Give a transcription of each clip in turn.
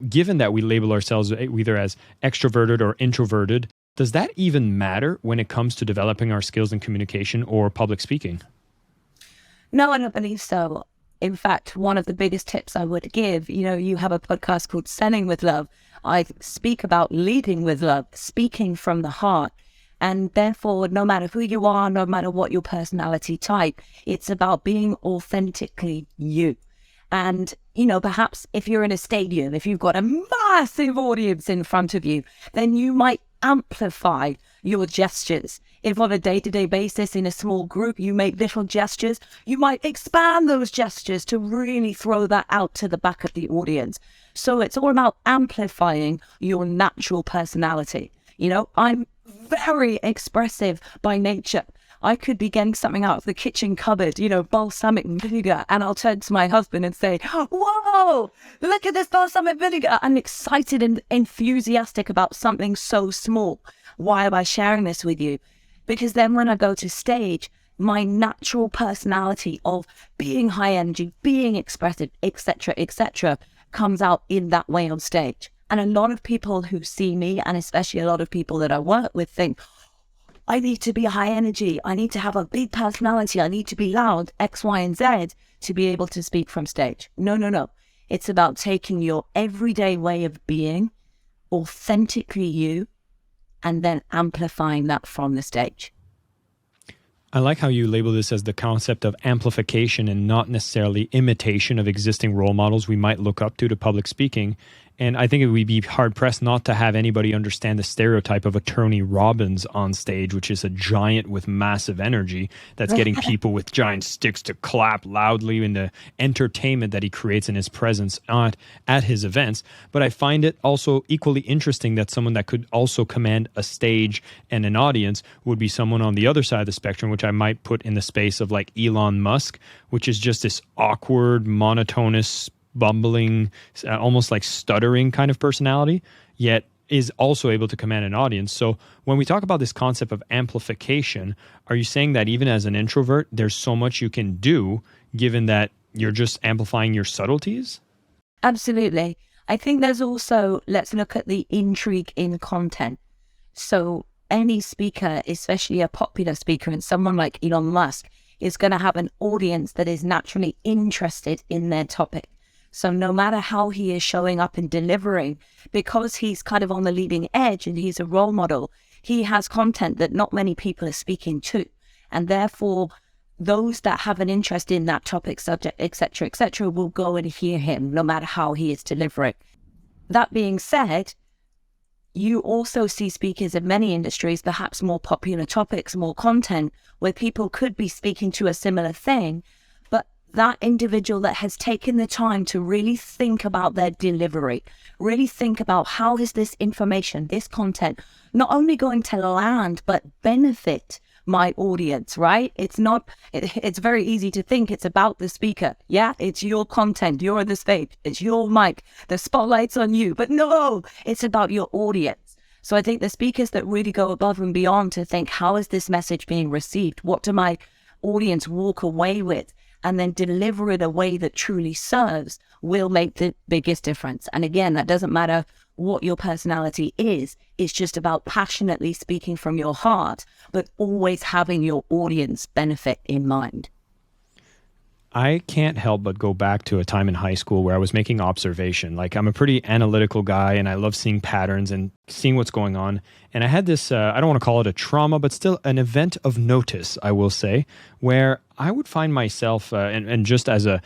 given that we label ourselves either as extroverted or introverted, does that even matter when it comes to developing our skills in communication or public speaking? No, I don't believe so. In fact, one of the biggest tips I would give, you have a podcast called Selling with Love. I speak about leading with love, speaking from the heart. And therefore, no matter who you are, no matter what your personality type, it's about being authentically you. And, perhaps if you're in a stadium, if you've got a massive audience in front of you, then you might amplify your gestures. If on a day-to-day basis in a small group, you make little gestures, you might expand those gestures to really throw that out to the back of the audience. So it's all about amplifying your natural personality. I'm very expressive by nature. I could be getting something out of the kitchen cupboard, balsamic vinegar, and I'll turn to my husband and say, whoa, look at this balsamic vinegar. I'm excited and enthusiastic about something so small. Why am I sharing this with you? Because then when I go to stage, my natural personality of being high energy, being expressive, etc., comes out in that way on stage. And a lot of people who see me, and especially a lot of people that I work with, think, I need to be high energy. I need to have a big personality. I need to be loud, X, Y, and Z to be able to speak from stage. No. It's about taking your everyday way of being, authentically you, and then amplifying that from the stage. I like how you label this as the concept of amplification and not necessarily imitation of existing role models we might look up to public speaking. And I think it would be hard-pressed not to have anybody understand the stereotype of a Tony Robbins on stage, which is a giant with massive energy that's getting people with giant sticks to clap loudly in the entertainment that he creates in his presence at his events. But I find it also equally interesting that someone that could also command a stage and an audience would be someone on the other side of the spectrum, which I might put in the space of like Elon Musk, which is just this awkward, monotonous, bumbling, almost like stuttering kind of personality, yet is also able to command an audience. So when we talk about this concept of amplification, are you saying that even as an introvert, there's so much you can do given that you're just amplifying your subtleties? Absolutely. I think there's also, let's look at the intrigue in content. So any speaker, especially a popular speaker and someone like Elon Musk, is going to have an audience that is naturally interested in their topic. So no matter how he is showing up and delivering, because he's kind of on the leading edge and he's a role model, he has content that not many people are speaking to. And therefore, those that have an interest in that topic, subject, etc., will go and hear him no matter how he is delivering. That being said, you also see speakers in many industries, perhaps more popular topics, more content, where people could be speaking to a similar thing, but that individual that has taken the time to really think about their delivery, really think about how is this information, this content, not only going to land, but benefit my audience, right? It's very easy to think it's about the speaker. Yeah, it's your content, you're on the stage, it's your mic, the spotlight's on you, but no, it's about your audience. So I think the speakers that really go above and beyond to think, how is this message being received? What do my audience walk away with? And then deliver it a way that truly serves will make the biggest difference. And again, that doesn't matter what your personality is. It's just about passionately speaking from your heart, but always having your audience benefit in mind. I can't help but go back to a time in high school where I was making observation. Like, I'm a pretty analytical guy and I love seeing patterns and seeing what's going on. And I had this, I don't want to call it a trauma, but still an event of notice, I will say, where I would find myself, and just as a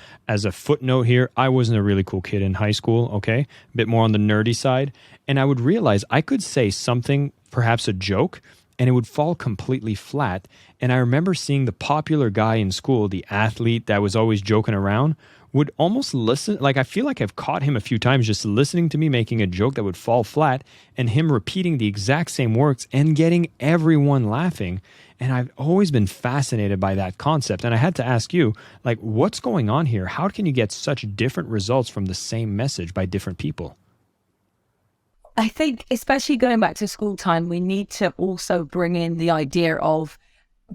footnote here, I wasn't a really cool kid in high school, okay? A bit more on the nerdy side. And I would realize I could say something, perhaps a joke, and it would fall completely flat. And I remember seeing the popular guy in school, the athlete that was always joking around, would almost listen. Like, I feel like I've caught him a few times just listening to me making a joke that would fall flat and him repeating the exact same words and getting everyone laughing. And I've always been fascinated by that concept. And I had to ask you, like, what's going on here? How can you get such different results from the same message by different people? I think, especially going back to school time, we need to also bring in the idea of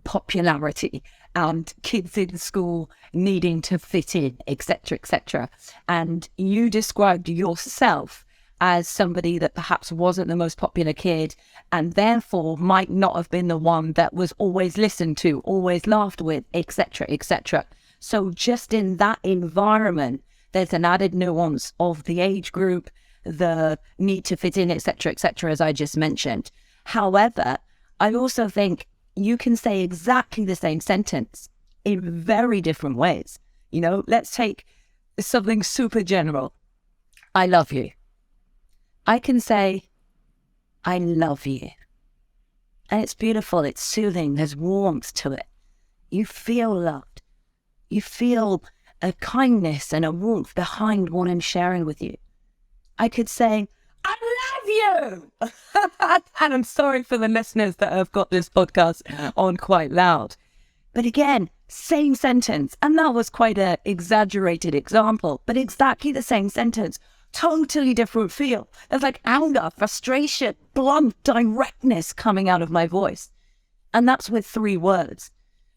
popularity and kids in school needing to fit in, etc., etc. And you described yourself as somebody that perhaps wasn't the most popular kid and therefore might not have been the one that was always listened to, always laughed with, etc., etc. So just in that environment, there's an added nuance of the age group, the need to fit in, etc., etc., as I just mentioned. However, I also think you can say exactly the same sentence in very different ways. You know, let's take something super general. I love you. I can say, I love you. And it's beautiful, it's soothing, there's warmth to it. You feel loved. You feel a kindness and a warmth behind what I'm sharing with you. I could say, I love you! And I'm sorry for the listeners that have got this podcast on quite loud. But again, same sentence. And that was quite an exaggerated example, but exactly the same sentence. Totally different feel. There's like anger, frustration, blunt directness coming out of my voice. And that's with 3 words.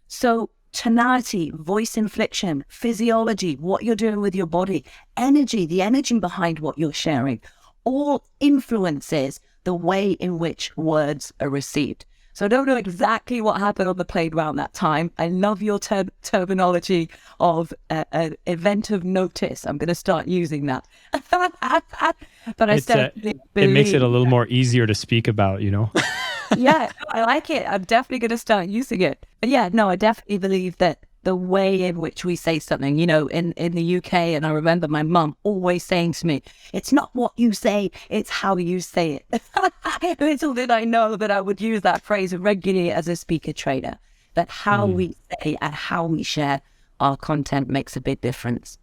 So tonality, voice inflection, physiology, what you're doing with your body, energy, the energy behind what you're sharing, all influences the way in which words are received. So I don't know exactly what happened on the playground that time. I love your terminology of an event of notice. I'm going to start using that. But I certainly it makes it a little believe more easier to speak about, you know? yeah, I like it. I'm definitely going to start using it. But yeah, no, I definitely believe that the way in which we say something, you know, in the UK, and I remember my mum always saying to me, it's not what you say, it's how you say it. Little did I know that I would use that phrase regularly as a speaker trainer, that how we say and how we share our content makes a big difference.